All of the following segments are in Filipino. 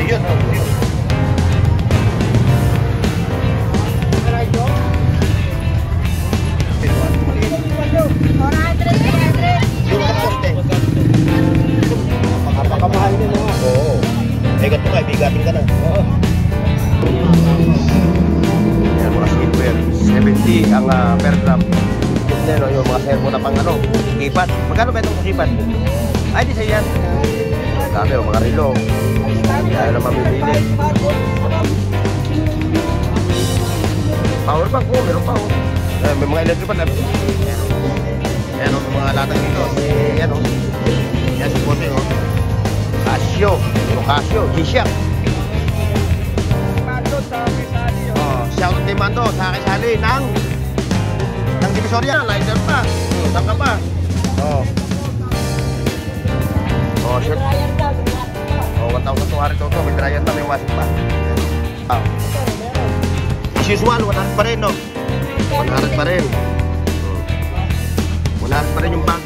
yun, oh. Pakamahal din mo. Oo. Eh, gato ka, bigating ka na. Oo. Yan, mga silver. 70 ang per gram. Yan, yung mga servo na pang ano, keypad. Magkano ba itong keypad? Ay, di siya yan. Dami, mga relo. Kaya na mamimili. Power bank, oh, meron pa, oh. May mga electric pa na. Yan, oh, mga latang dito. Yan, oh. Yan, si Bote, oh. Casio, Casio, G-Shock. Mando sa Kisali. Oh, shout out kay Mando sa Kisali ng Divisoria, lighter pa. Saan ka pa? Oh. Oh, shit. Oh, 1,200 to. May dryer pa, may washing pa. Oh. As usual, 100 pa rin, no? 100 pa rin. 100 pa rin yung bags.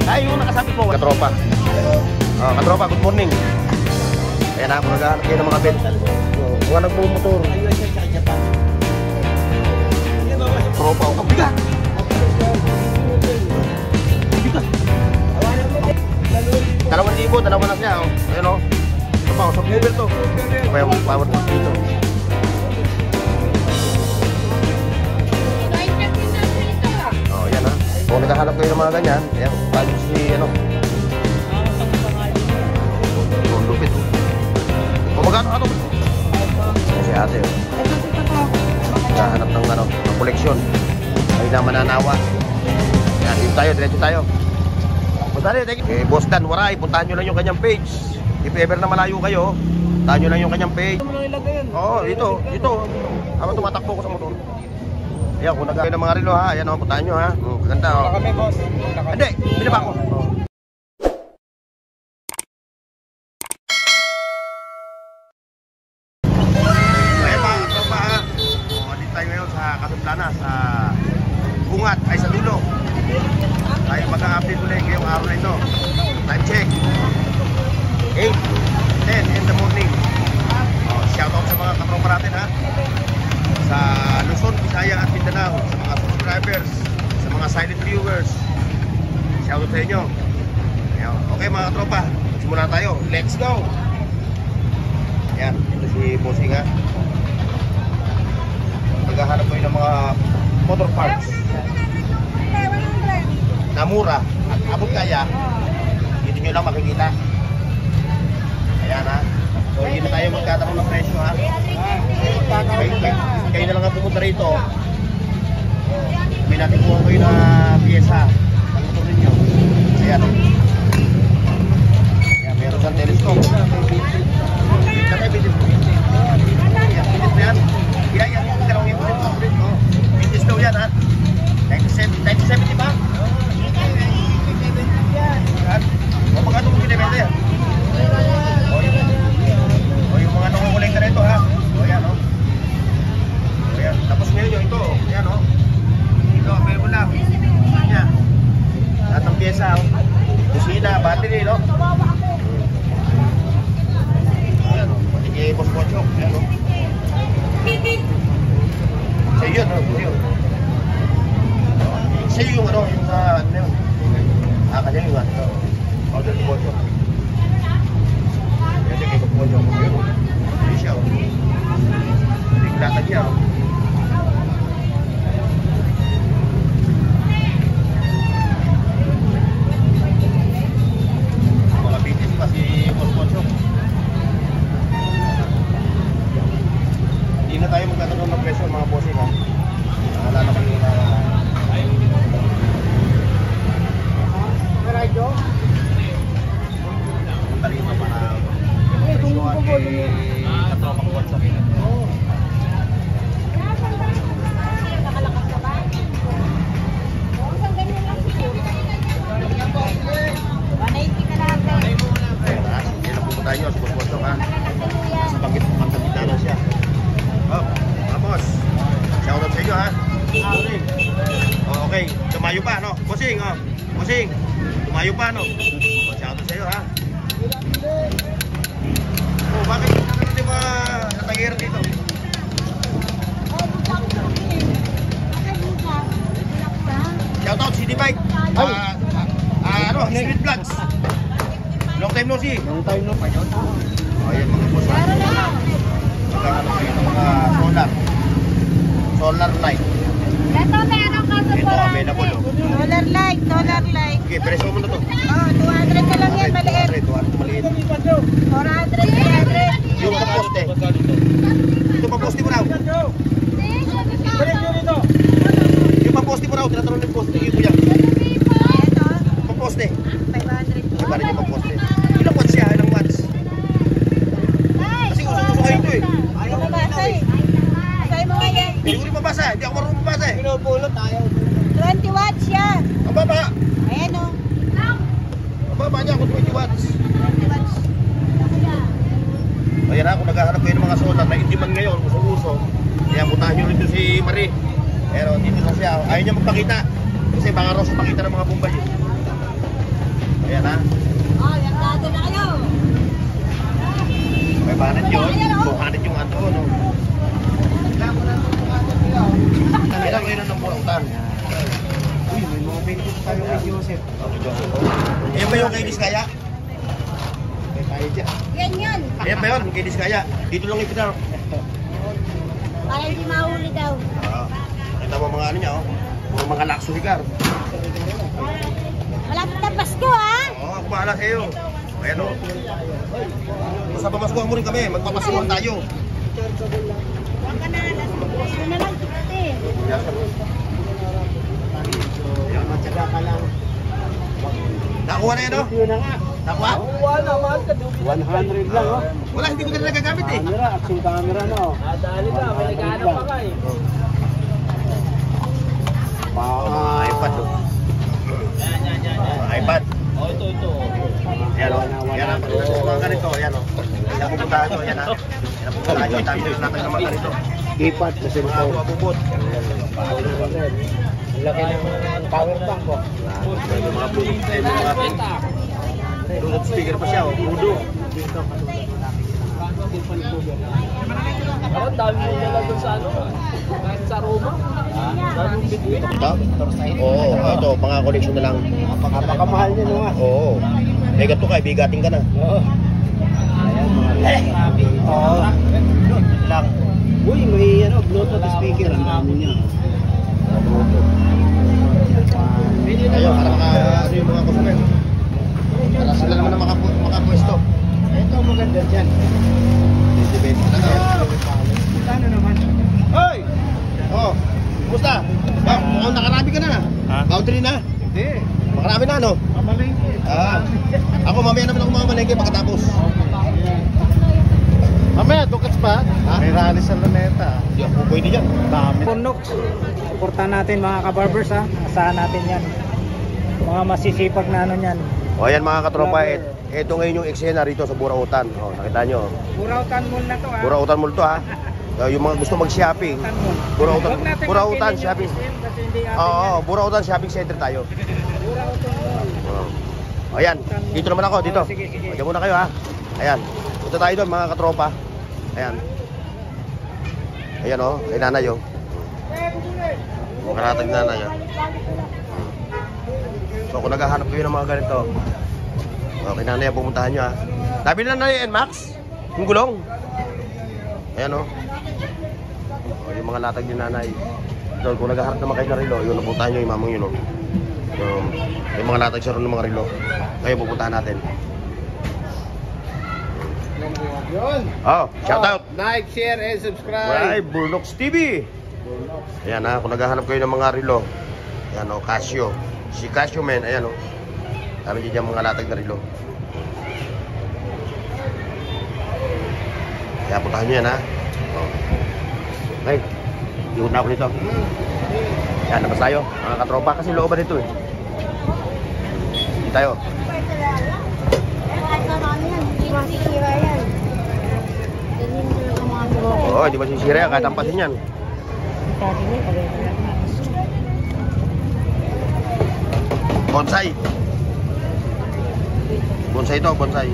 Ay, yung nakasabi po, katropa. Oh, katropa, good morning. Kaya na ako naghahanap kayo ng mga bed. Mga nagmumotor. Tropa, oh, bigat. Bigat. 2,000, dalawa na siya, oh. Ayan, oh. Ito pa, oh, sa Google to. Kaya yung power bank dito. Oh, yan, ha. Kung naghahanap kayo ng mga ganyan, ayan, paano si, ano. Oh, lupit, oh. Oh, magkano, ano? Ayan si ate, oh. Naghahanap ng, ano, ng koleksyon. Ay na mananawa. Yan, dito tayo, diretso tayo. Punta rin, eh, Boss Dan Waray, puntahan nyo lang yung kanyang page. If ever na malayo kayo, puntahan nyo lang yung kanyang page. Oo, ito. Habang tumatakbo ko sa motor. Ayan, kung nagkakaroon ng mga relo, ha. Ayan, puntahan nyo, ha. Ganda, oh. Kami, boss. Hindi, binaba ko. Ayan, mga tropa, ha. Dito tayo ngayon sa Katumplana, sa Bungat, ay sa dulo. Tayo mag-a-update ulit ngayong araw na ito. Time check 8:10 in the morning. Shout out sa mga katropa natin, ha, sa Luzon, Visayas at Mindanao, sa mga subscribers, sa mga silent viewers. Shout out sa inyo. Okay mga katropa, simula tayo. Let's go. Yan, ito si Bossing, ha. Naghahanap ko yun ng mga motor parts na mura at abot kaya. Dito nyo lang makikita. Ayan, ha. So yun na tayo magtatanong ng presyo, ha. Kayo na lang ang pumunta rito. May natin kuha kayo na pyesa ang motor ninyo. Ayan, ayan, meron siyang telescope. Ayan, bilis na yan. Yan, dalawang yung bilis. Bilis daw yan, ha. 1970 ba? O magkano kung pinibenta yan? O yung mga nangukulekta na ito, ha? O yan, o. O yan, tapos ngayon yung ito, yan, o. Ito, available lang. Yan. Lahat ng pyesa, o. Kusina, battery, no? Ayan, o. Patigay, boss Pochok. Ayan, o. So yun, o. Yun. Sa'yo yung ano, yung sa ano yun. Kanya yung ano. Order ko Pochok. Kasi kay Pochok ko yun. Hindi siya, o. Tiglatag niya, o. Mga BTS pa si Boss Pochok. Hindi na tayo magkakaroon ng presyo, mga bossing, ha. Naalala ko yung punta rito para presyohan kay katropa ko WhatsApp. Yan ang pupunta nyo sa Boss Pochok, ha. Nasa bangkit na siya. Oh, mga boss, shoutout sa inyo, ha. Oh, okay, tumayo pa, no? Bossing, oh. Bossing, tumayo pa, no? Oh, shoutout sa iyo, ha. Oh, bakit nanonood yung mga natagero dito? Shoutout, CD Bike. Ano, Street Vlogs. Long time no see. Long time no. Ayan mga boss. Magkakaroon kayo ng mga solar. Solar light. Ito meron ka sa Ito, available. Solar light, solar light. Okay, preso mo na to. Oh, 200 ka lang yan, maliit. 200, maliit. 400, 300. Yung paposte. Ito paposte mo raw. Yung paposte mo raw, tinatanong ng poste. Yung kuya. Ito, Paposte. 500. Iba rin yung paposte. Ilang watts siya? Ilang watts? Kasi gusto kayo ito eh. Ayaw mo basa eh. Basahin mo ngayon. Hindi ko rin mabasa. Hindi ako marunong mabasa eh. Pinupulot tayo. 20 watts yan. Ang baba. Ayan o. Ang baba niya kung 20 watts. 20 watts. Ayan ha, kung naghahanap kayo ng mga solar na hindi man ngayon, uso-uso. Kaya puntahan nyo rito si Marie. Pero dito na siya. Ayaw niya magpakita. Kasi baka raw sa pakita ng mga bumbay. Ayan ha. Oh, yan gato na kayo. May banat yun. 200 yung ato, no? Ilang kayo na ng burautan? Uy, may mga benefits tayo kay Joseph. Ayan ba yung kay Diskaya? May tayo dyan. Yan yun. Ayan ba yun kay Diskaya? Dito lang ipinarok. Para hindi mahuli daw. Kita mo mga ano niya, oh. Mga luxury car. Malapit na Pasko ha. Oo, ako bahala sa'yo. Ayan o. Basta pamaskuhan mo rin kami, magpapasuhan tayo. Huwag ka na. Gusto na lang kita eh. Matyaga ka lang. Nakuha na yan o? Yun na nga. Nakuha? Wala, mahal ka. 100 lang, oh. Wala, hindi ko na nagagamit eh. Camera, action camera na, oh. Dali ka, may nagkano pa ka eh. iPad o. iPad. Oh, ito. Ayan o. Ayan ang pagkakas sa mga ganito. Ayan o. Ayan ang pupuntahan nyo. Ayan ha. Ayan ang pupuntahan nyo. Itami nyo natin ng mga ganito. Keypad kasi Mga abubot. laki ng power bank, oh. Yung mga bulot. Yung mga bulot speaker pa siya o. Udo. Ako, dami mo nila doon sa ano, kahit sa Roma. Ito? Oo. Ito, mga collection na lang. Napakamahal niya naman. Oo. Eh, gato ka. Bigating ka na. Oo. Ayan, mga grabe. Oo. Lang. Uy, may ano, Bluetooth speaker. Ang dami niya. Ayun, para ano yung mga customer. Para sila naman na makapwesto. Ito, maganda dyan. 20-20 na to. Kano naman? Hoy! Oh, kumusta? Mukhang nakarami ka na. Ha? Boundary na. Hindi. Makarami na, no? Kamalingki. Ako mamaya naman ako mga malengke pagkatapos. Mamaya, dukats pa. Ha? May rally sa Luneta. Hindi ako pwede dyan. Dami. Punox. Suportahan natin mga kabarbers, ha. Asahan natin yan. Mga masisipag na ano yan. O yan mga katropa, ito ngayon yung eksena rito sa Burautan. O, nakita nyo. Burautan Mall na to, ha. Burautan Mall to ha. Yung mga gusto mag-shopping. Burautan, Burautan shopping. Oo, Burautan shopping center tayo. Burautan Mall. O yan, dito naman ako, dito. Sige. O, dyan muna kayo ha. Ayan, punta tayo doon mga katropa. Ayan. Ayan o, kay nanay o. Karatag nanay o. So kung naghahanap kayo ng mga ganito, okay, nanay, pumuntahan nyo ha. Nabili na nanay NMAX? Yung gulong? Ayan o. Yung mga latag ni nanay. So kung naghahanap naman kayo ng relo, yun, napuntahan nyo yung mamang yun o. So, yung mga latag sa ron ng mga relo, kayo pupuntahan natin. Yun. Oh, shout out! Like, share, and subscribe. Right, Burnox TV! Ayan ha, kung naghahanap kayo ng mga relo, ayan o, Casio. Si Casio men, ayan o. Dami dyan mga latag na relo. Kaya puntahan nyo yan ha. Oh. Okay, iwan na ako nito. Yan, labas tayo, mga katropa, kasi looban nito eh. Hindi tayo. Oo, di ba sisira yan, kahit ampasin yan. Bonsai. Bonsai to, bonsai.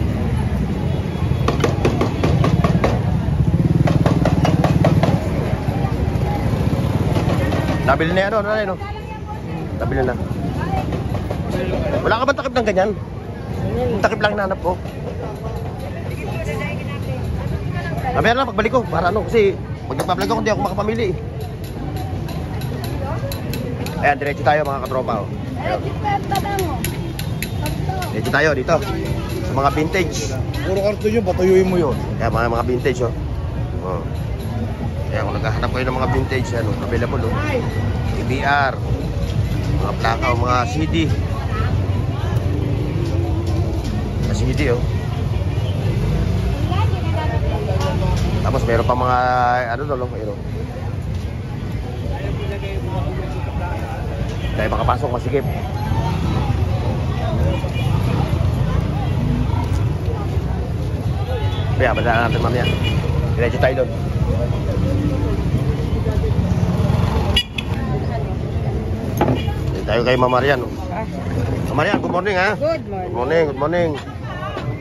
Nabili na yan, ano na yun, no? Nabili na. Wala ka ba takip ng ganyan? Yung takip lang hinahanap ko. Mamaya na, pagbalik ko, para ano, kasi pag nagpa-vlog ako, hindi ako makapamili. Ayan, diretso tayo mga katropa. Oh. Diretso tayo dito. Sa mga vintage. Puro karton yun, patuyuin mo yun. Kaya mga vintage, oh. Oh. Kaya kung naghahanap kayo ng mga vintage, ano, available, oh. ABR, mga plaka, o mga CD. Mga CD, oh. Tapos meron pa mga, ano, no, mayroon. Dahil makapasok, masikip. Kaya, bala natin mamaya. Diretso tayo doon. Dito tayo kay Mama Marian. Mama Marian, good morning ha. Good morning. Good morning, good morning.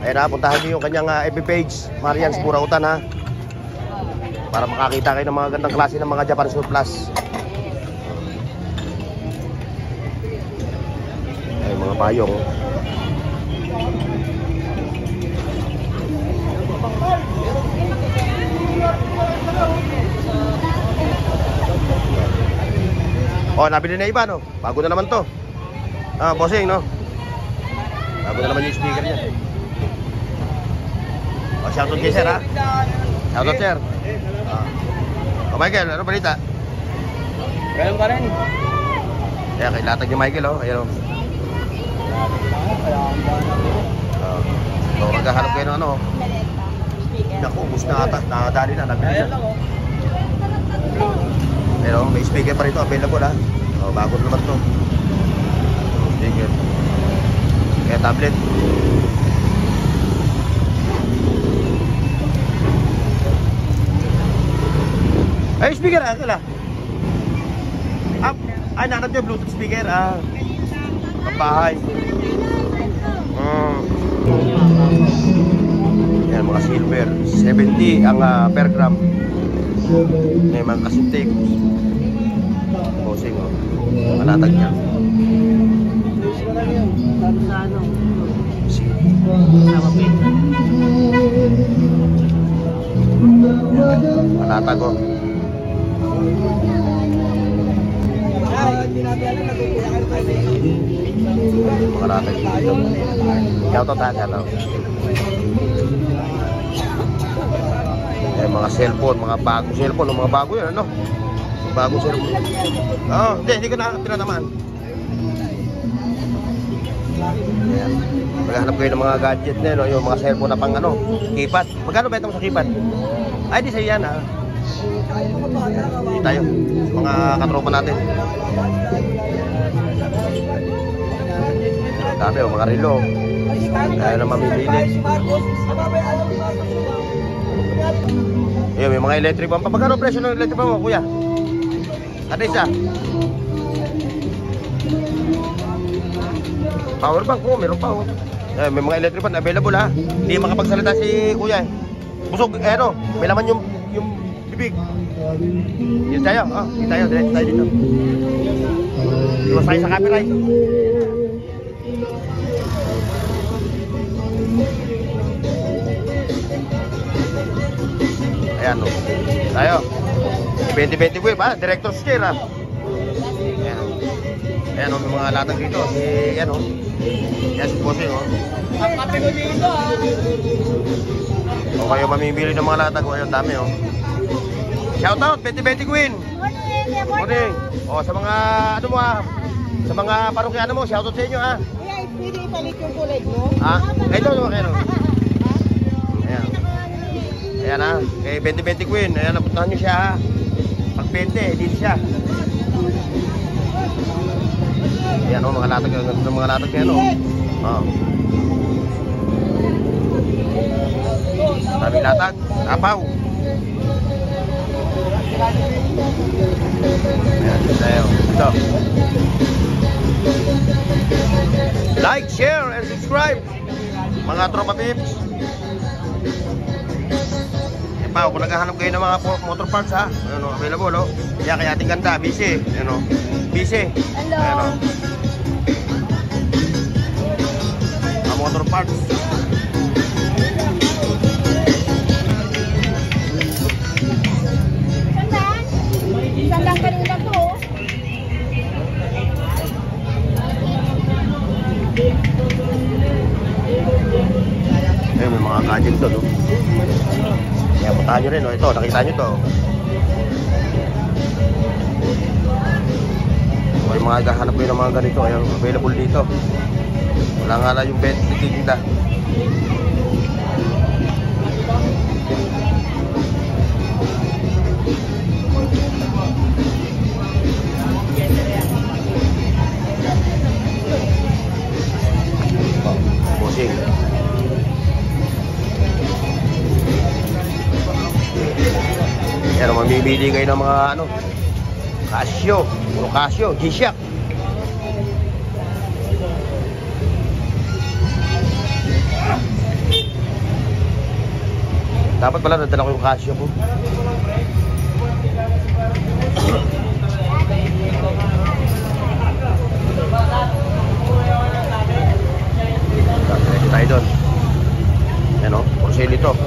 Ayun na, puntahan niyo yung kanyang FB page, Marian's Burautan ha. Para makakita kayo ng mga gandang klase ng mga Japan surplus. Ay, mga payong. Oh, nabili na iba, no? Bago na naman to. Ah, bossing, no? Bago na naman yung speaker niya. Oh, shoutout kay sir, ha? Shoutout, sir. Oh, Michael, ano balita? Ganun pa rin. Ayan, kay latag ni Michael, oh. Ayan, oh. So, maghahanap kayo ng ano, oh. Naku, ubus na ata. Nakadali na, nabili na. Pero may speaker pa rito, available ha. Oh, bago naman to. Speaker. Kaya tablet. Ay, speaker ah, kala. Ay, nanat yung Bluetooth speaker ah. Kapahay. Yan, mga silver. 70 ang per gram. May mga kasintik. Posing, oh. Malatag niya. Malatag, oh. Malatag dito. Shoutout ha, shoutout. Eh, mga cellphone, mga bagong cellphone, mga bago yun, ano? Bagong cellphone. Oo, hindi ko na tinatamaan. Ayan. Maghanap kayo ng mga gadget na yun, no? Yung mga cellphone na pang ano, keypad. Magkano benta mo sa keypad? Ay, di sa'yo yan, ha? Hindi tayo, mga katropa natin. Dami, oh, mga relo. Kaya na mamimili. Ayun, may mga electric pump. Magkano presyo ng electric pump mo, kuya? Ano isa? Power bank po, meron pa, oh. Ayun, may mga electric pump available ha. Hindi makapagsalita si kuya eh. Busog, ano, may laman yung bibig. Yun tayo, oh, yun tayo, diretso tayo dito. Iwas tayo sa copyright. Ayan, oh. Tayo 20-20 po pa, director's chair ha. Ayan, ayan, oh, may mga latag dito. Ayan, oh. Ayan, si Bossing, oh. Ang kape ko dito ha. O kayo mamimili ng mga latag, oh. Ayan, dami, oh. Shoutout, 20-20 Queen. Morning. O, sa mga, ano mo ha, sa mga parokyano mo, shoutout sa inyo ha. Kaya, pwede ipalit yung kulay mo? Ha? Ito, ano kayo? Ayan. Ayan ha, kay 20-20 Queen. Ayan, napuntahan nyo siya ha. Pag 20, dito siya. Ayan o, mga latag, mga latag yan o. O. Dami latag, apaw. Ayan, tayo. Ito. Like, share, and subscribe. Mga tropa pips. pa, kung naghahanap kayo ng mga motor parts ha, ano, available, oh. Kaya ating ganda, busy, ano, busy. Hello. Ayan, oh. Mga motor parts. Sandang kanina po. Ayun, may mga gadget doon, no? Kaya puntahan nyo rin, no? Ito, nakita nyo to. Okay, mga gahanap kayo ng mga ganito. Ayan, available dito. Wala nga lang yung bed titinda. Bossing. Yan, mamimili kayo ng mga ano, Casio, puro Casio, G-Shock. Dapat pala nadala ko yung Casio ko. Diretso tayo doon. Yan o, for sale ito.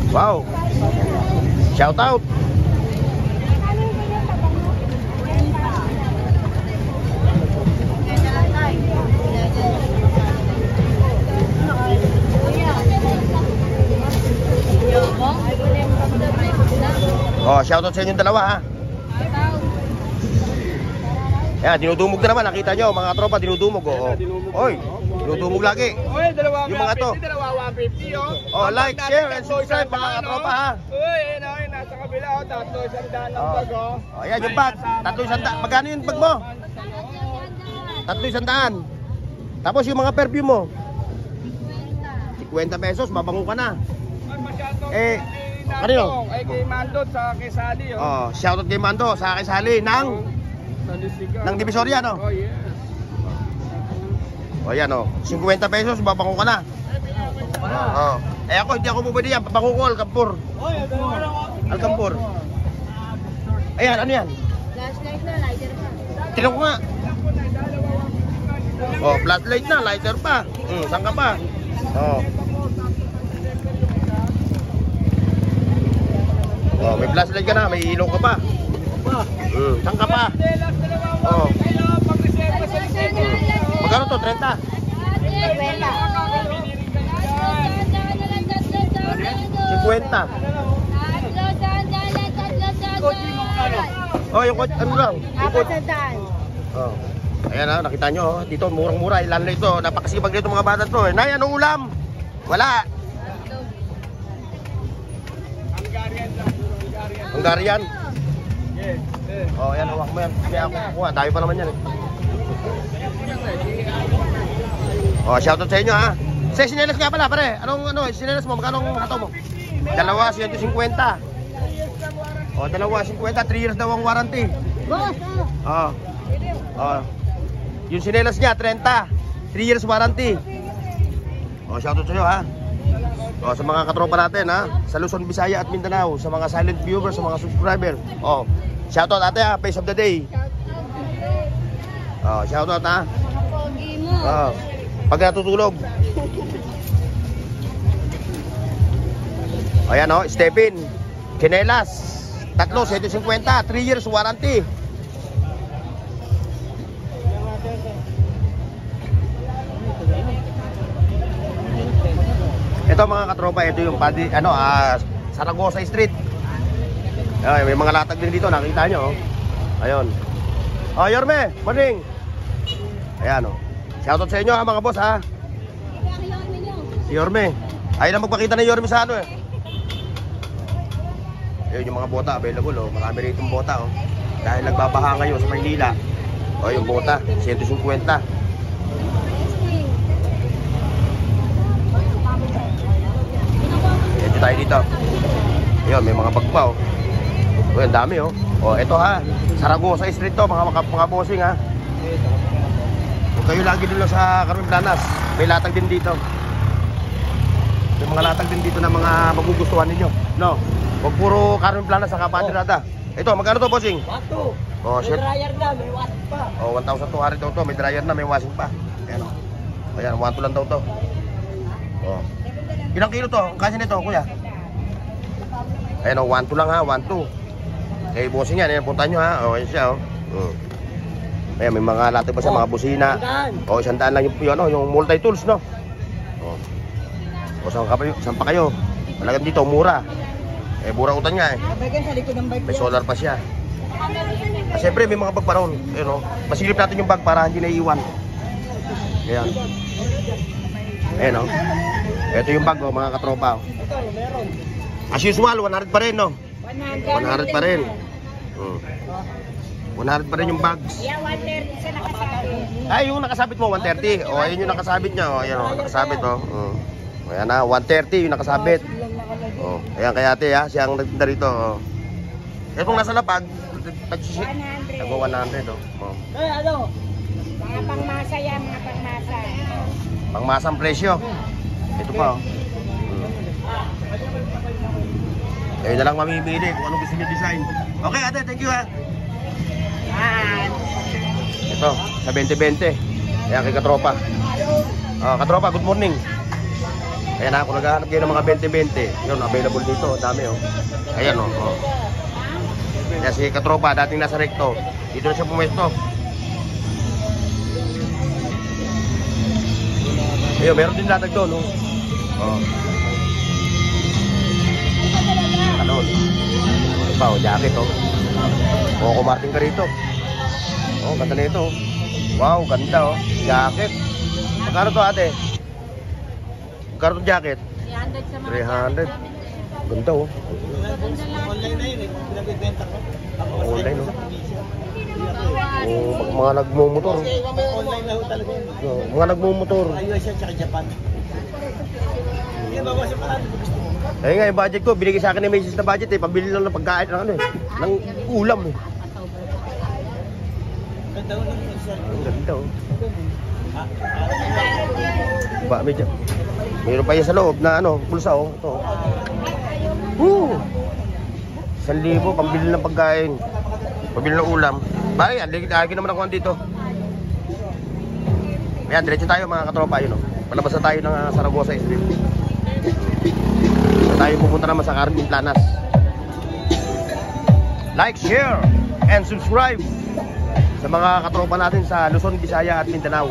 Wow! Shout out! Oh, shout out sa inyong dalawa ha. Yan, dinudumog na naman, nakita nyo mga tropa, dinudumog oh. Oy, dinudumog lagi. Oy, dalawa Yung mga to. dalawa 150 oh. Oh, like, share, and subscribe mga tropa ha. Uy, ayun, nasa kabila oh, tatlo isang daan ng bag oh. Oh, ayan yung bag, 300. Magkano yung bag mo? 300. Tapos yung mga perfume mo? 50 pesos, babango ka na. Eh, kanino? Ay kay Mando sa Quezali oh. Oh, shoutout kay Mando sa Quezali ng Divisoria, no? Oh, yeah. O yan, 50 pesos, babango ka na. Oh. Eh ako, hindi ako pwede yan, babango ko, Alcampur. Alcampur. Ayan, ano yan? Flashlight na, lighter pa. Tignan ko nga. Oh, flashlight na, lighter pa. Saan ka pa? Oh. Oh, may flashlight ka na, may ilaw ka pa. Saan ka pa? Oh. Magkano to? 30? 50. Oh, yung coach, ano lang? Yung coach. Oh. Ayan ha, nakita nyo, dito murang-mura, ilan na ito, napakasipag dito mga bata to. Nay, anong ulam? Wala. Hungarian. Yes. Oh, ayan, hawak mo yan. Kaya ako kukuha, tayo pa naman yan eh. Oh, shoutout sa inyo ha. Sa sinelas nga pala pare, sinelas mo, magkano ang hato mo? Dalawa, 150. Oh, dalawa, 50, 3 years daw ang warranty. Oh. Oh. Yung sinelas niya, 30, 3 years warranty. Oh, shoutout sa inyo ha. Oh, sa mga katropa natin ha, sa Luzon, Visaya at Mindanao, sa mga silent viewers, sa mga subscriber. Oh, shoutout ate ha, face of the day. Oh, shoutout ha. Oh, pag natutulog. Ayan oh, Stepin, Kinelas, tatlo, 750, 3 years warranty. Ito mga katropa, ito yung Saragosa Street. Ay, may mga latag din dito, nakita nyo. Ayun. Oh, Yorme, morning. Ayan oh. Shoutout sa inyo ha mga boss ha. Si Yorme. Ayaw na magpakita ng Yorme sa ano eh. Ayun yung mga bota available oh. Marami rin itong bota oh. Dahil nagbabaha ngayon sa Maynila. Oh, yung bota, 150. Tayo dito. Ayun, may mga bag pa oh. Oh, ang dami oh. Oh, ito ha. Saragosa Street to, mga bossing ha. Kung kayo lagi dun lang sa Carmen Planas, may latag din dito. May mga latag din dito na mga magugustuhan ninyo. No? Huwag puro Carmen Planas sa Kapatirada. Ito, magkano to, bossing? 1,200. Oh, shit. Dryer na, may washing pa. Oh, 1,200 daw to. May dryer na, may washing pa. Ayan oh. Ayan, 1,200 lang daw to. Oh. Ilang kilo to? Kasi nito, kuya? Ayan oh, 1,200 lang ha, 1,200. Kay bossing yan, ayan, puntahan nyo ha. Oh, ayan siya oh. Ayan, may mga latag pa sa mga busina. Oh, 100 lang yung multi-tools, no? Oh. O, saan pa kayo? Talagang dito, mura. Eh, mura utan nga eh. May solar pa siya. Ah, siyempre, may mga bag pa ron. Ayan, oh. Masilip natin yung bag para hindi naiiwan. Ayan. Ayan, oh. Ito yung bag, oh, mga katropa. Oh. As usual, 100 pa rin, no? 100 pa rin. 100 pa rin yung bags. Yeah, 130 sa nakasabit. Ay, yung nakasabit mo, 130. O, ayun yung nakasabit niya. O, ayan o, nakasabit o. Ayan na, 130 yung nakasabit. O, ayan kay ate ha, siya ang nagtinda rito. O. Eh, kung nasa lapag, nag-100 o. Eh, ano? Mga pangmasa yan, mga pangmasa. Pangmasang presyo. Ito pa o. Ayun na lang mamimili kung anong gusto niyo design. Okay ate, thank you ha. Ito, sa 20-20. Ayan kay katropa. Katropa, good morning. Ayan ha, kung naghahanap kayo ng mga 20-20, yun, available dito, dami oh. Ayan oh. Ayan si katropa, dating nasa Recto. Dito na siya pumesto. Ayun, meron din latag doon oh. Ano? Ano pa oh, jacket oh. Coco Martin ka rito. Oh, ganda na ito. Wow, ganda oh. Jacket. Magkano to ate? Magkano to jacket? 300 sa mga 300. Ganda oh. Online na yun eh. Pinabibenta ko. Online oh. Oh, mga nagmumotor. Online na ho talaga yun. Oh, mga nagmumotor. US at saka Japan. Yan, bawa siya pala. Gusto mo. Eh nga, yung budget ko, binigay sa akin ni Macy's na budget eh. Pabili lang ng pagkain ng ano eh. Ng ulam eh. Ganda ho ng concern. Ang ganda oh. Ba, medyo. Mayroon pa yan sa loob na ano, pulsa oh. Ito oh. Woo! 1,000, pambili ng pagkain. Pabili ng ulam. Bakit yan, lagi naman ako dito. Ayan, diretso tayo mga katropa yun oh. Palabas na tayo ng Saragosa Street. Tayo pupunta naman sa Carmen Planas. Like, share, and subscribe sa mga katropa natin sa Luzon, Visaya at Mindanao.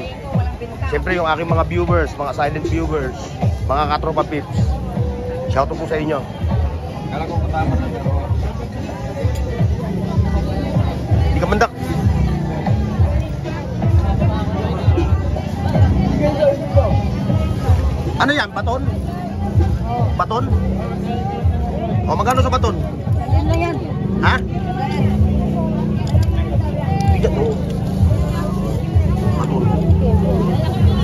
Siyempre yung aking mga viewers, mga silent viewers, mga katropa pips. Shoutout po sa inyo. Kala ko katama na pero Hindi ka mandak. Ano yan? Baton? Baton? O magkano sa baton? Ano yan? Ha? Bigat o. Baton.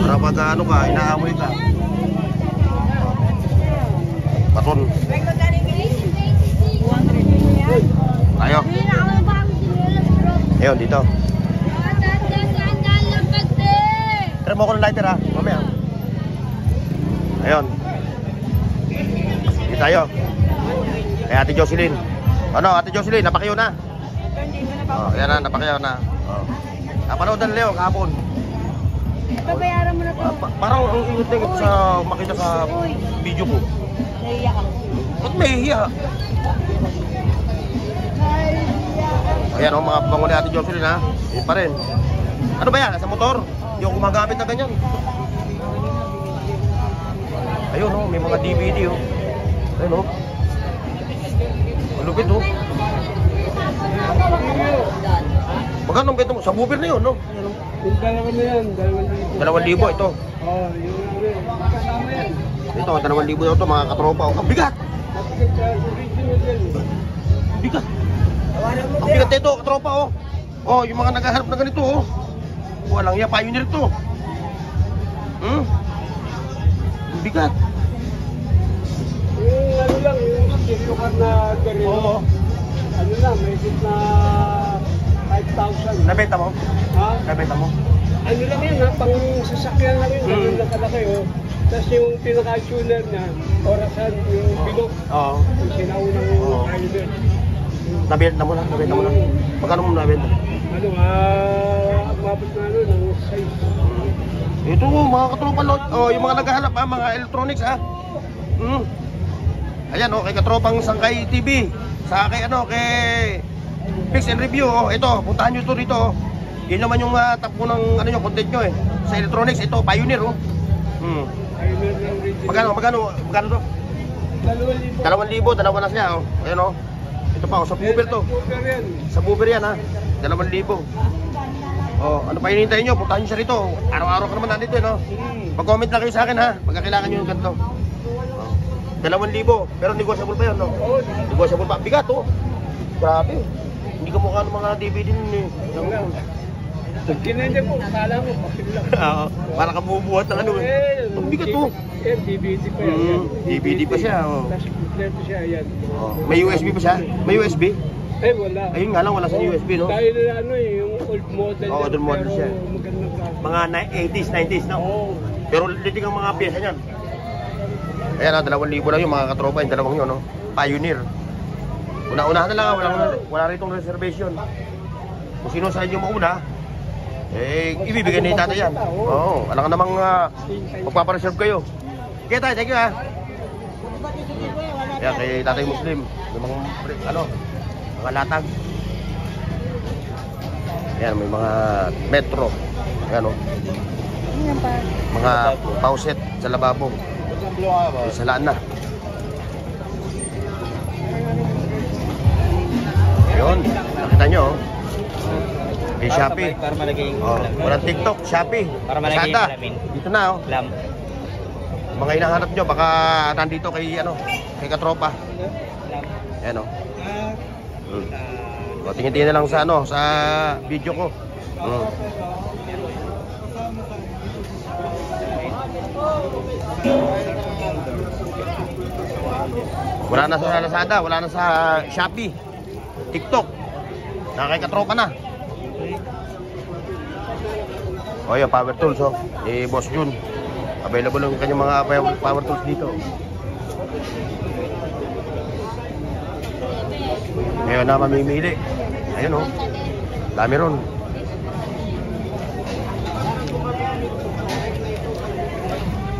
Para pag ano ka, inaamoy ka. Baton. Tayo. Ayun, dito. Try mo ko ng lighter ha. Mamaya. Ayun. Dito tayo. Kay Ate Jocelyn. Ano, Ate Jocelyn, napakayo na. Oh, yan na, napakayo na. Oh. Napanood na Leo kahapon. Babayaran mo na to. Parang ang ingat sa makita sa video ko. Naiyak ako. Ba't may hiya? Ayan o, mga bango ni Ate Jocelyn ha. Yun pa rin. Ano ba yan? Sa motor? Hindi ako gumagamit na ganyan. Ayun o, may mga DVD o. Ayun o. Malupit o. Magkano ba ito? Sa bubir na yun no? yung dalawa na yan, 2,000 ito. Oh, yung kasama yan. Ito, 2,000 daw ito mga katropa. Ang bigat! Bigat! Ang bigat nito, katropa oh. Oh, yung mga naghahanap na ganito oh. Walang iya, pioneer to. Ang bigat. Yung ano lang, yung silukan na ganito. Oo. Ano na, may hit na 5,000. Nabenta mo? Ha? Nabenta mo? Ano lang yan ha, pang sasakyan lang yun, ganun lang kalaki oh. Tapos yung pinaka-tuner na, orasan, yung bilog, Oo. yung sinaunang Oo. rider. Nabenta mo na, nabenta mo na. Magkano mo nabenta? Ano mabot na ano, ng size. Ito mga katropa lot. Oh, yung mga naghahanap mga electronics Ayan kay katropang Sangkay TV. Sa kay kay Fix and Review ito, puntahan niyo to dito. Yun naman yung takbo ng yung content nyo sa electronics, ito Pioneer Pioneer ng original. Magkano to? 2,000, dalawa na siya Ayan Ito pa sa Uber to. Uber yan. Sa Uber yan 2,000. Ano pa hinihintay nyo? Puntahan nyo siya rito. Araw-araw ka naman nandito Mag-comment lang kayo sa akin pagka kailangan nyo yung ganito. 2,000. Pero negotiable pa yun Oo, Negotiable pa. Bigat Grabe. Hindi ka mukha ng mga DVD nun Kinende po, kala mo, papil lang. Para kang bubuhat ng Ang bigat DVD pa yan. DVD pa siya Tapos kompleto siya, yan. May USB pa siya? May USB? Wala. Ayun nga lang, wala sa USB Dahil yung old model yan, old model pero siya. magandang klase. Mga 80s, 90s Oo. Pero liting ang mga pyesa niyan. Ayan 2,000 lang yung mga katropa, yung dalawang yun Pioneer. Una-unahan na lang wala ritong reservation. Kung sino sa inyo mauna, ibibigay ni tatay yan. Alam ka namang magpapareserve kayo. Kaya tayo, thank you Kaya kay tatay Muslim, yung mga latag. Ayan, may mga metro. Ayan mga pauset sa lababo. Salaan na. Yun, nakita nyo kay Shopee. Para malagay Walang TikTok, Shopee. Para malagay yung Lazada. salamin. Dito na Lam. Mga hinahanap nyo, baka nandito kay kay katropa. Ayan tingin-tingin na lang sa sa video ko. Wala na sa Lazada, wala na sa Shopee, TikTok. Kay katropa na. Yung power tools Boss Jun. Available ang kanyang mga power tools dito. Ngayon na mamimili. Ayun dami ron.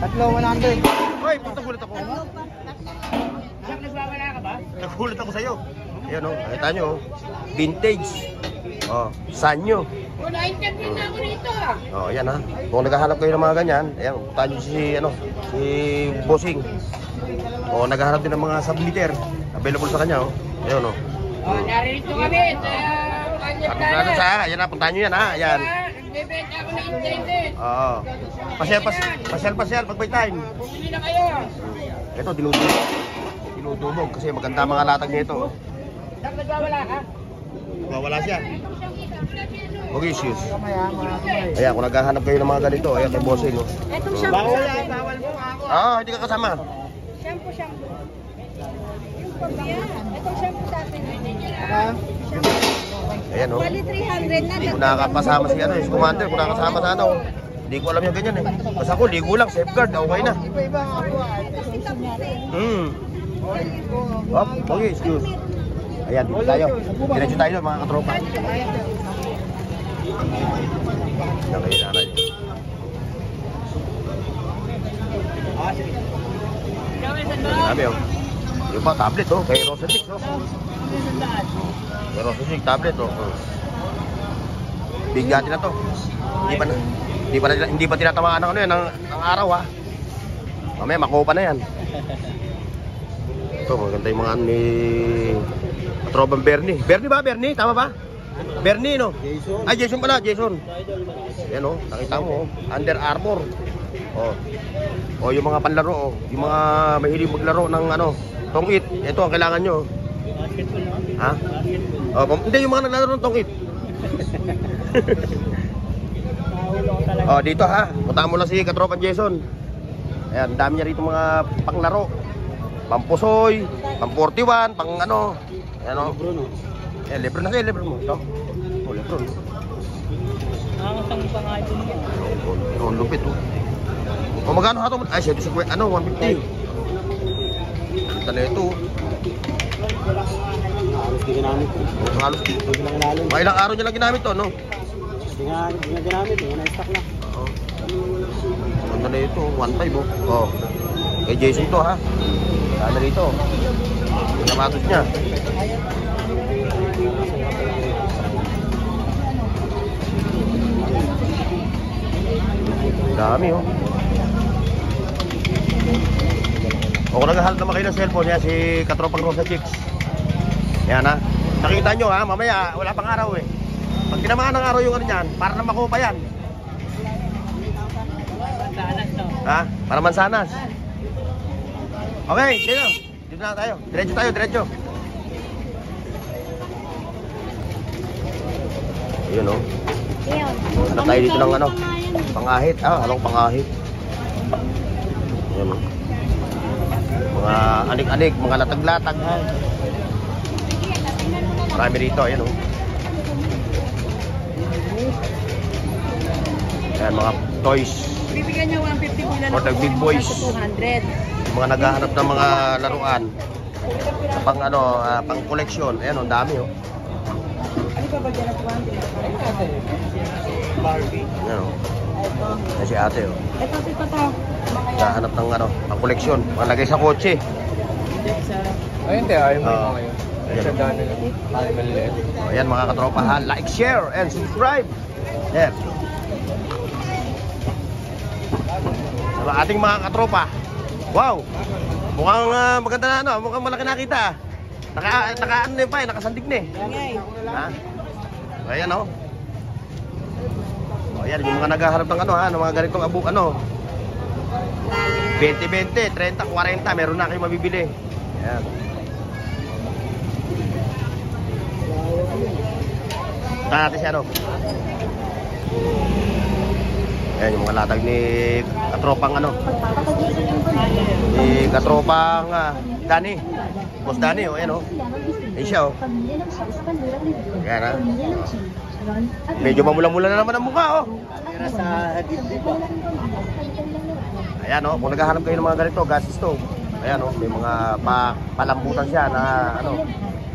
Tatlo 100. Hoy, gulat ako. Nagbawala ka ba? Nagulat ako sa'yo. Ayan nakita nyo vintage. Sanyo. Wala interview na ako dito Ayan Kung naghahanap kayo ng mga ganyan, ayan, puntahan nyo si Bossing. Naghahanap din ng mga submeter. Available sa kanya Ayun narito kami sa Ayan puntahan nyo yan Ayan. nagbebenta ako ng internet. Pasyal pag may time. Bumili na kayo. Ito dinudumog kasi maganda mga latag nito. Nagbawala ka? Wala siya. Huwag issues. Ayan, kung naghahanap kayo ng mga ganito, ayan kay Bossing Etong shampoo Bawal mo ako. hindi ka kasama. Shampoo. Yung pambiyan. Etong shampoo sa atin. Ayan Bali 300 na. Hindi ko nakakasama si si Commander, kung nakakasama sa hindi ko alam yung ganyan Basta ako, ligo lang, safeguard, okay na. Iba-iba ang ako. Okay, excuse. Ayan, dito tayo. Diretso tayo mga katropa. Nakailanay. Sabi yung pa, tablet kay Rosendix Kay Rosendix, tablet Bigati na to. Hindi pa tinatamaan ng araw Mamaya makuha pa na yan. Ito, maganda yung mga ni Katrobang Bernie. Bernie ba? Bernie? Tama ba? Bernie, Jason. Jason pala, Jason. Yan nakita mo Under Armour. Yung mga panlaro yung mga mahilig maglaro ng tongit. Ito ang kailangan nyo. Hindi yung mga naglalaro ng tongit. Dito puntahan mo lang si Katropan Jason. Ayan, dami niya rito mga panglaro. Pampusoy, pang 41, pang Ayan o. Lebron na kayo, Lebron mo. Ito. Lebron. Nakakasang pangayos mo. Ito, ang lupit o. O magkano ha ito? Ay, 150. Ano, 150. Ito na ito. Halos di ginamit. Halos. Hindi na ginamit. Mga ilang araw niya lang ginamit to, no? Hindi na ginamit. Hindi na stock na. Oo. Ganda na ito, 1.5 oh. Oh. Kay Jason to ha. Sana dito. Sapatos niya. Dami oh. O kung naghahalap naman kayo ng cellphone niya, si Katropang Rosa Chicks. Yan ha. Nakita nyo ha, mamaya wala pang araw eh. Pag tinamaan ng araw yung ano niyan, para na makupa yan. Ha? Para mansanas. Okay, dito. Dito na tayo. Diretso tayo, diretso. Ayun o. Ano tayo dito ng ano? Pangahit. Ah, anong pangahit? Ayun o. Mga anik-anik, mga latag-latag ha. Marami rito, ayun o. Ayan, mga toys. Bibigyan niyo 150 mula For the big boys. 200. Mga naghahanap ng mga laruan. Pang ano, pang koleksyon. Ayan, ang dami oh. Ano pa ba dyan na 200? Barbie. Ayan oh. Ayan si ate oh. Ito, Naghahanap ng ano, pang koleksyon. Malagay sa kotse. Ayun, te. Ayaw mo Oo. yung ngayon. Ayun, gano'n na. Parang maliit. Oh, ayan mga katropa ha. Like, share, and subscribe. Yan. Sa ating mga katropa. Wow. Mukhang maganda na ano. Mukhang malaki nakita. Naka ano na yun pa eh. Nakasandig na eh. Ha? Ayan oh. Oh, ayan yung mga naghaharap ng ano ha. Ng mga ganitong abu ano. 20-20, 30-40. Meron na kayong mabibili. Ayan. Saan natin siya ano? Ayan yung mga latag ni Katropang ano. Ni Katropang Dani. Boss Dani oh, ayan oh. Ayan siya oh. Ayan ha. Medyo mamula-mula na naman ang mukha oh. Ayan oh, kung naghahanap kayo ng mga ganito, gas stove. Ayan oh, may mga palambutan siya na ano,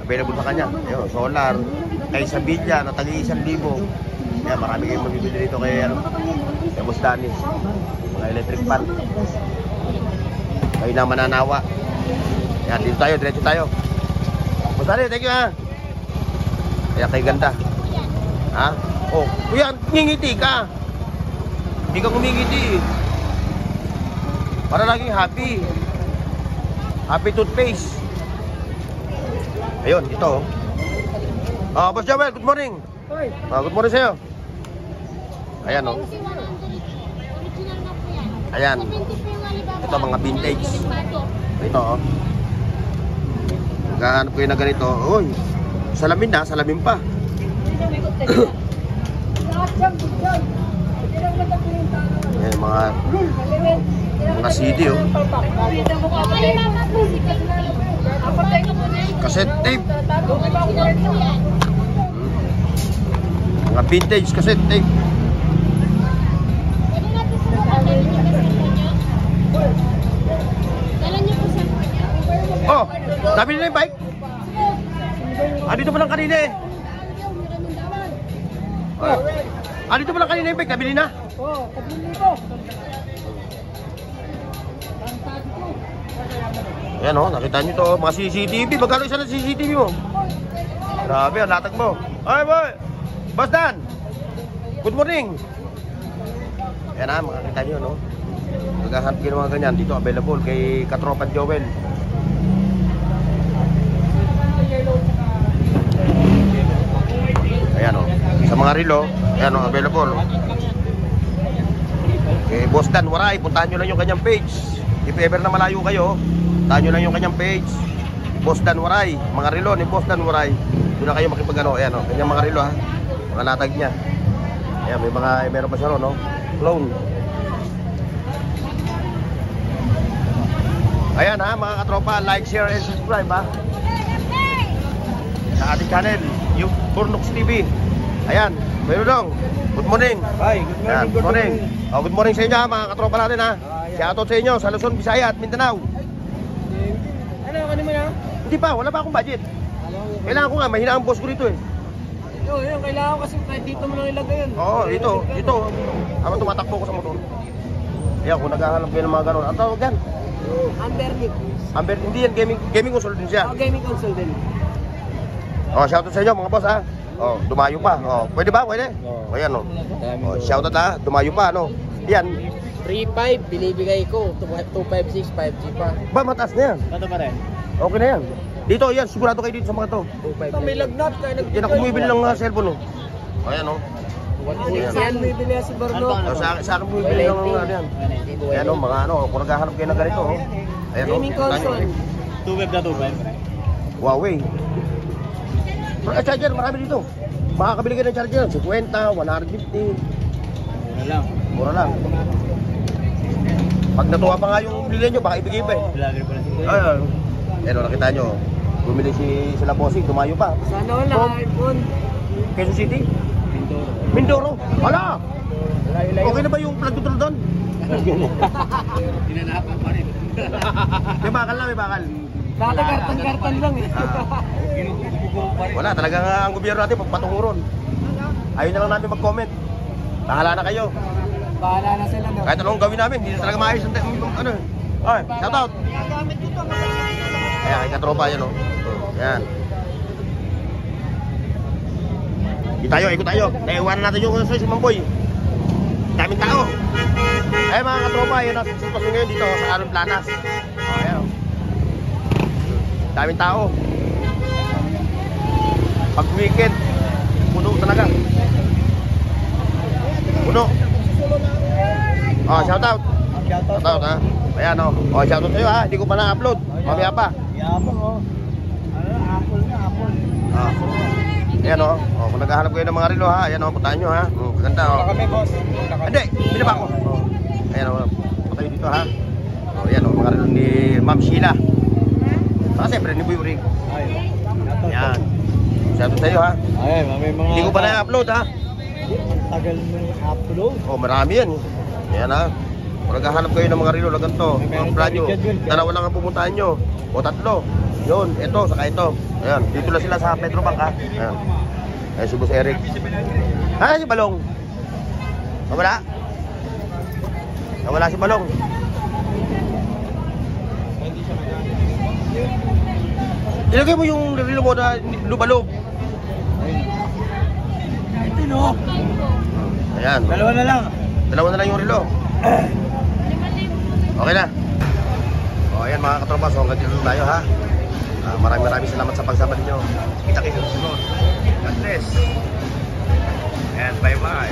available sa kanya. Ayun, solar, kay Sabilla na tagi 1,000. Ayan, marami kayong mabibili dito kay ano, kay Boss Danny. Mga electric fan. Kayo na mananawa. Ayan, dito tayo, diretso tayo. Boss Danny, thank you ha. Ayan, kay ganda. Ha? Oh, kuya, ngingiti ka. Hindi ka kumingiti. Para laging happy. Happy toothpaste. Ayun, ito oh. Boss Joel, good morning. Good morning sa'yo. Ayan oh. Ayan. Ito mga vintage. Ito oh. Naghahanap kayo na ganito. Uy, salamin na, salamin pa. Ayan, mga CD oh. Cassette tape. Mga vintage cassette tape. Oh, nabili na yung bike? Dito pa lang kanina eh. Dito pa lang kanina yung bike, nabili na? Oo, 3,000. Ayan o, nakita nyo to, mga CCTV. Magkano isa ng CCTV mo? Grabe, ang latag mo. Ay boy, Boss Dan, good morning. Ayan ha, makakita nyo no. Maghahanap kayo ng mga ganyan. Dito available kay Katropan Joel. Ayan o, sa mga relo. Ayan o, available. Kay Boss Dan Waray, puntahan nyo lang yung kanyang page. If ever na malayo kayo, puntahan nyo lang yung kanyang page. Boss Dan Waray, mga relo ni Boss Dan Waray. Doon na kayo makipag-ano. Ayan o, kanyang mga relo ha. Mga latag niya. Ayan, meron pa siya ron no. Clone. Ayan ha, mga katropa, like, share, and subscribe ha. sa ating channel, yung Burnox TV. Ayan, Kuya Dudong, good morning. Ay, Ayan, good morning. Oh, good morning sa inyo ha, mga katropa natin ha. Shoutout sa inyo sa Luzon, Visaya at Mindanao. Ano, kanina mo na? Hindi pa, wala pa akong budget. Kailangan ko nga, mahina ang boss ko dito eh. Yun, kailangan ko kasi kahit dito mo lang ilagay yun. Oo, dito. Habang tumatakbo ko sa motor. Ayan, kung naghahanap kayo ng mga gano'n. Ang tawag yan? Ambernick. Amber, hindi yan, gaming console din siya. Gaming console din. Oh, shoutout sa inyo mga boss ha. Oh, dumayo pa. Oh, pwede ba? Pwede? Oh, ayan oh. Oh, shoutout ha, dumayo pa ano. Yan. 3.5 binibigay ko. 256 5G pa. Ba, mataas na yan. Ito pa rin. Okay na yan. Dito, yan, sigurado kayo dito sa mga to. Ito may lagnat kaya nag. Yan ako bumibili ng cellphone oh. Oh, ayan oh. Yan bibili si Barno. Oh, sa akin bumibili ng ano yan. Ayan oh, mga ano, kung naghahanap kayo ng ganito oh. Ayan oh. Gaming console. 2 na 2 Huawei. Pero charger, marami dito. Makakabili kayo ng charger, 50, 150. Mura lang. Mura lang. Pag natuwa pa nga yung bilhin nyo, baka ibigay pa eh. Vlogger pala si Kuya. Ayun. Ayun, nakita nyo. Bumili sila bossing, tumayo pa. Sana wala iPhone. Quezon City? Mindoro. Mindoro? Hala! Okay na ba yung plug control doon? Dinanapan pa rin. May bakal na, may bakal. Dati karton lang eh. Wala, talagang ang gobyerno natin patunguron. Ayaw na lang namin mag-comment. Bahala na kayo. Bahala na sila no. Kahit anong gawin namin, hindi na talaga maayos ang ano. Ay, shoutout! Ayan, kay katropa yan o. Ayan. Ikot tayo. Iwanan natin yung si Mamboy. Daming tao. Ayan mga katropa, yun ang sitwasyon ngayon dito sa Aron Planas. Ayan. Daming tao. Pag weekend, puno talaga. Puno. Oh, shoutout. Shoutout ha. Ayan o. Oh, shoutout sa'yo ha. Hindi ko pa na-upload. Mamaya pa. Yapang oh. Ano, apple na, apple. Ah. Ayan o. Oh, kung naghahanap kayo ng mga relo ha. Ayan o, puntahan nyo ha. Kaganda o. Kami boss. Hindi, binaba ko. Ayan o. Punta kayo dito ha. Oh, ayan o, mga relo ni Ma'am Sheila. Saka siyempre ni Boy Rig. Ayan. Shoutout sa'yo ha. Ay, may mga... Hindi ko pa na-upload ha. Ang tagal mo yung upload. Oh, marami yan. Ayan ha. Kung naghahanap kayo ng mga relo na ganito, ang plan nyo, dalawa lang ang pupuntahan nyo. O tatlo. Yun, ito, saka ito. Ayan, dito lang sila sa Petrobank ha. Ayan. Ayan si Boss Eric. Ah, si Balong. Nawala? Nawala si Balong. Ilagay mo yung relo mo na lubalob. Ito no. Ayan. Dalawa na lang. Dalawa na lang yung relo. Okay na. O ayan mga katropa, so hanggang dito tayo ha. Maraming salamat sa pagsama ninyo. Kita kayo sa sunod. God bless. And bye bye.